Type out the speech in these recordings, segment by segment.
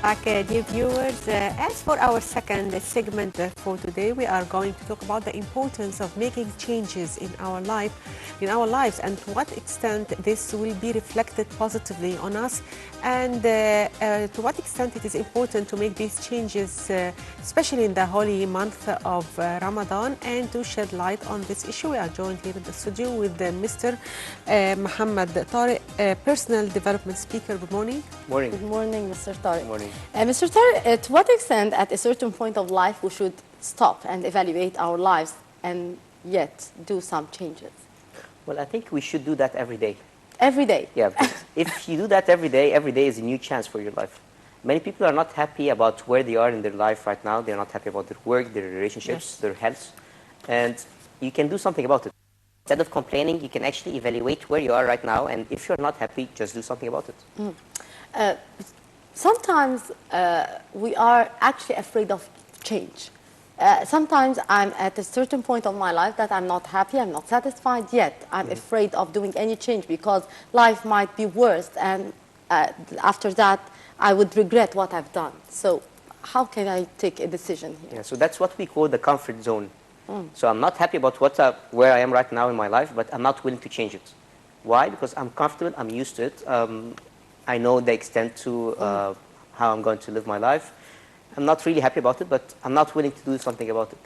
Back, dear viewers. As for our second segment for today, we are going to talk about the importance of making changes in our lives, and to what extent this will be reflected positively on us, and to what extent it is important to make these changes, especially in the holy month of Ramadan. And to shed light on this issue, we are joined here in the studio with Mr. Mohamed Tarek, personal development speaker. Good morning. Morning. Good morning, Mr. Tarek. Morning. Mr. Tarek, to what extent at a certain point of life we should stop and evaluate our lives and yet do some changes? Well, I think we should do that every day. Every day? Yeah, because if you do that every day is a new chance for your life. Many people are not happy about where they are in their life right now. They're not happy about their work, their relationships, Yes. their health. And you can do something about it. Instead of complaining, you can actually evaluate where you are right now. And if you're not happy, just do something about it. Sometimes we are actually afraid of change. Sometimes I'm at a certain point of my life that I'm not happy, I'm not satisfied yet. I'm afraid of doing any change because life might be worse, and after that I would regret what I've done. So how can I take a decision here? Yeah, so that's what we call the comfort zone. So I'm not happy about where I am right now in my life, but I'm not willing to change it. Why? Because I'm comfortable, I'm used to it. I know the extent to how I'm going to live my life. I'm not really happy about it, but I'm not willing to do something about it.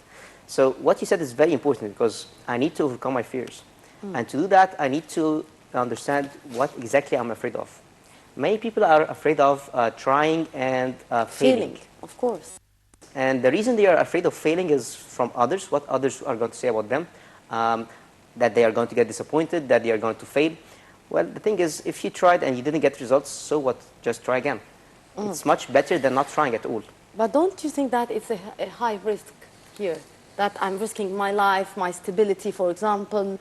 So what you said is very important, because I need to overcome my fears. And to do that, I need to understand what exactly I'm afraid of. Many people are afraid of trying and failing. Of course. And the reason they are afraid of failing is from others, what others are going to say about them, that they are going to get disappointed, that they are going to fail. Well, the thing is, if you tried and you didn't get results, so what? Just try again. It's much better than not trying at all. But don't you think that it's a high risk here? That I'm risking my life, my stability, for example,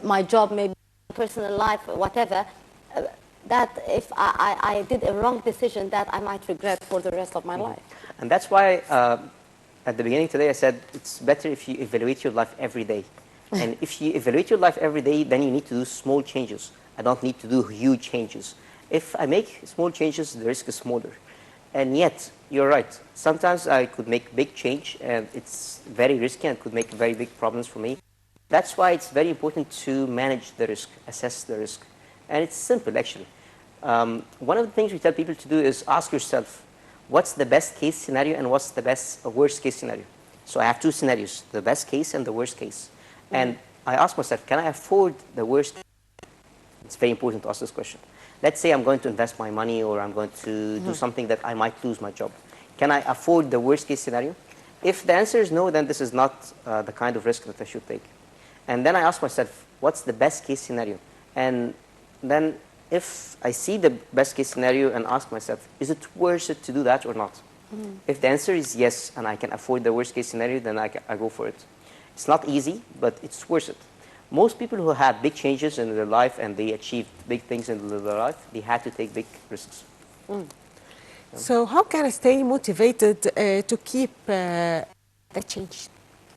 my job, maybe personal life, whatever, that if I did a wrong decision that I might regret for the rest of my life. And that's why at the beginning today I said it's better if you evaluate your life every day. And if you evaluate your life every day, then you need to do small changes. I don't need to do huge changes. If I make small changes, the risk is smaller. And yet, you're right. Sometimes I could make big change, and it's very risky and could make very big problems for me. That's why it's very important to manage the risk, assess the risk. And it's simple, actually. One of the things we tell people to do is ask yourself, what's the best case scenario and what's the worst case scenario? So I have two scenarios, the best case and the worst case. And I ask myself, can I afford the worst case? It's very important to ask this question. Let's say I'm going to invest my money, or I'm going to do something that I might lose my job. Can I afford the worst case scenario? If the answer is no, then this is not the kind of risk that I should take. And then I ask myself, what's the best case scenario? And then if I see the best case scenario and ask myself, is it worth it to do that or not? If the answer is yes, and I can afford the worst case scenario, then I go for it. It's not easy, but it's worth it. Most people who had big changes in their life and they achieved big things in their life, they had to take big risks. So how can I stay motivated to keep the change?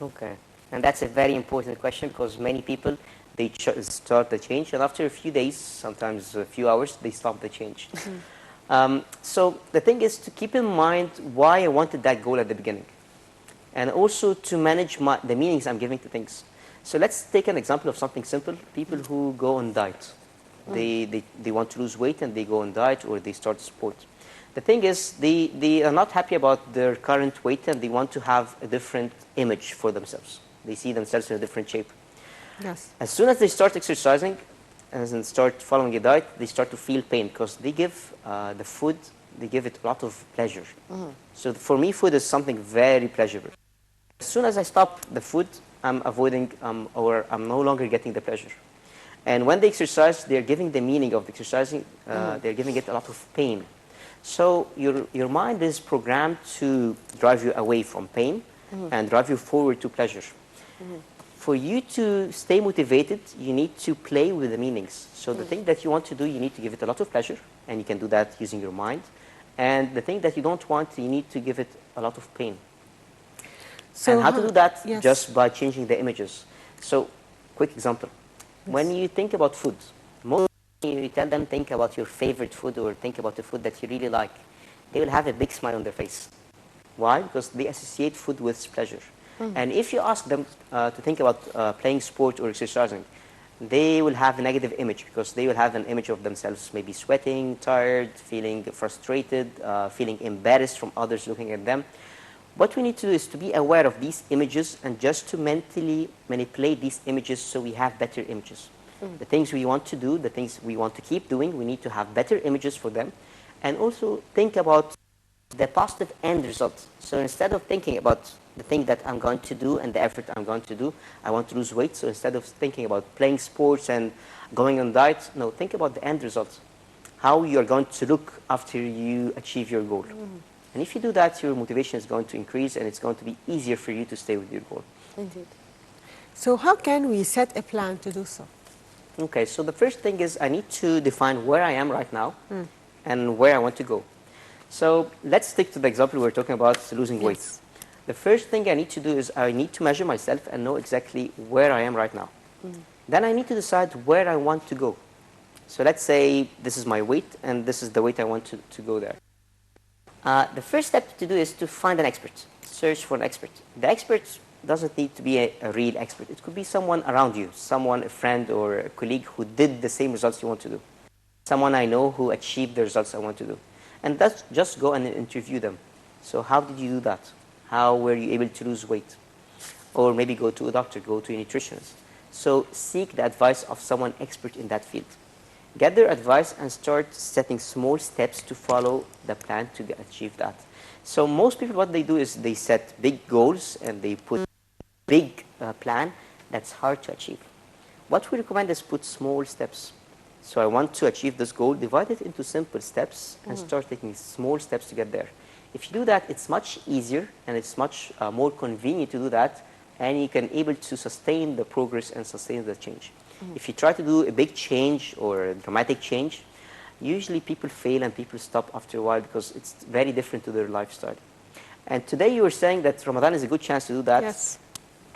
Okay, and that's a very important question, because many people, they start the change, and after a few days, sometimes a few hours, they stop the change. So the thing is to keep in mind why I wanted that goal at the beginning, and also to manage the meanings I'm giving to things. So let's take an example of something simple. People who go on diet. They want to lose weight and they go on diet, or they start sport. The thing is, they are not happy about their current weight, and they want to have a different image for themselves. They see themselves in a different shape. Yes. As soon as they start exercising and start following a diet, they start to feel pain, because they give the food, they give it a lot of pleasure. So for me, food is something very pleasurable. As soon as I stop the food, I'm avoiding or I'm no longer getting the pleasure. And when they exercise, they're giving the meaning of exercising, they're giving it a lot of pain. So your mind is programmed to drive you away from pain and drive you forward to pleasure. For you to stay motivated, you need to play with the meanings. So the thing that you want to do, you need to give it a lot of pleasure, and you can do that using your mind. And the thing that you don't want, you need to give it a lot of pain. So and how to do that? Yes. Just by changing the images. So, quick example. Yes. When you think about food, most you tell them think about your favorite food, or think about the food that you really like. they will have a big smile on their face. Why? Because they associate food with pleasure. And if you ask them to think about playing sport or exercising, they will have a negative image, because they will have an image of themselves maybe sweating, tired, feeling frustrated, feeling embarrassed from others looking at them. What we need to do is to be aware of these images and just to mentally manipulate these images so we have better images. The things we want to do, the things we want to keep doing, we need to have better images for them. And also think about the positive end result. So instead of thinking about the thing that I'm going to do and the effort I'm going to do, I want to lose weight. So instead of thinking about playing sports and going on diets, no, think about the end result. How you're going to look after you achieve your goal. And if you do that, your motivation is going to increase and it's going to be easier for you to stay with your goal. Indeed. So how can we set a plan to do so? Okay, so the first thing is I need to define where I am right now and where I want to go. So let's stick to the example we're talking about, losing weight. The first thing I need to do is I need to measure myself and know exactly where I am right now. Then I need to decide where I want to go. So let's say this is my weight and this is the weight I want to go there. The first step to do is to find an expert. Search for an expert. The expert doesn't need to be a real expert. It could be someone around you, someone, a friend or a colleague who did the same results you want to do. Someone I know who achieved the results I want to do. And that's just go and interview them. So how did you do that? How were you able to lose weight? Or maybe go to a doctor, go to a nutritionist. So seek the advice of someone expert in that field. Get their advice and start setting small steps to follow the plan to achieve that. So most people, what they do is they set big goals and they put big plan that's hard to achieve. What we recommend is put small steps. So I want to achieve this goal, divide it into simple steps and start taking small steps to get there. If you do that, it's much easier and it's much more convenient to do that, and you can able to sustain the progress and sustain the change. If you try to do a big change or a dramatic change, usually people fail and people stop after a while because it's very different to their lifestyle. And today you were saying that Ramadan is a good chance to do that. Yes.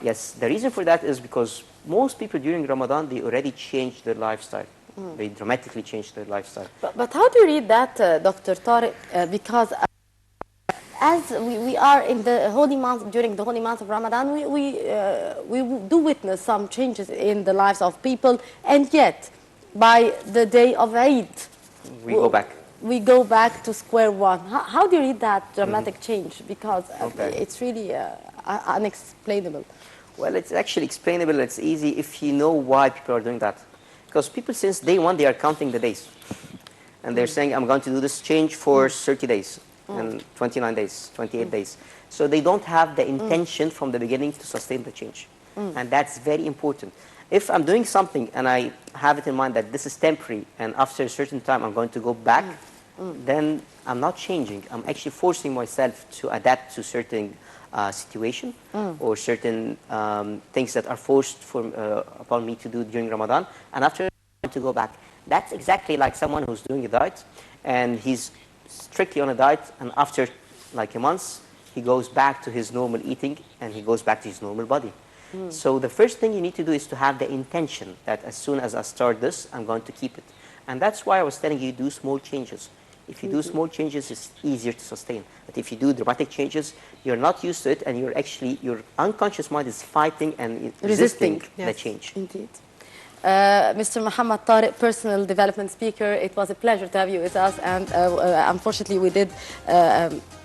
Yes, the reason for that is because most people during Ramadan, they already changed their lifestyle. They dramatically changed their lifestyle. But how do you read that, Dr. Tarek? Because as we are in the holy month, during the holy month of Ramadan, we do witness some changes in the lives of people, and yet by the day of Eid, We go back. We go back to square one. How do you read that dramatic change? Because it's really unexplainable. Well, it's actually explainable. It's easy if you know why people are doing that. Because people, since day one, they are counting the days. And they're saying, I'm going to do this change for 30 days, and 29 days, 28 days. So they don't have the intention from the beginning to sustain the change. And that's very important. If I'm doing something and I have it in mind that this is temporary and after a certain time I'm going to go back, then I'm not changing. I'm actually forcing myself to adapt to certain situation or certain things that are forced upon me to do during Ramadan, and after to go back. That's exactly like someone who's doing a diet and he's strictly on a diet, and after like a month he goes back to his normal eating and he goes back to his normal body. So the first thing you need to do is to have the intention that as soon as I start this, I'm going to keep it. And that's why I was telling you, do small changes. If you do small changes, it's easier to sustain. But if you do dramatic changes, you're not used to it, and you're actually, your unconscious mind is fighting and resisting the change. Indeed. Mr. Mohamed Tarek, personal development speaker, it was a pleasure to have you with us, and unfortunately we did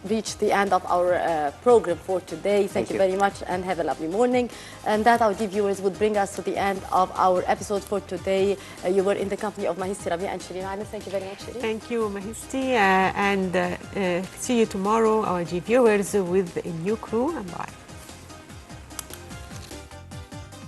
reach the end of our program for today. Thank you very much, and have a lovely morning. And that, our dear viewers, would bring us to the end of our episode for today. You were in the company of Mahisti Rabia and Shireen Anis. Thank you very much, Shireen. Thank you, Mahisti, and see you tomorrow, our dear viewers, with a new crew, and bye.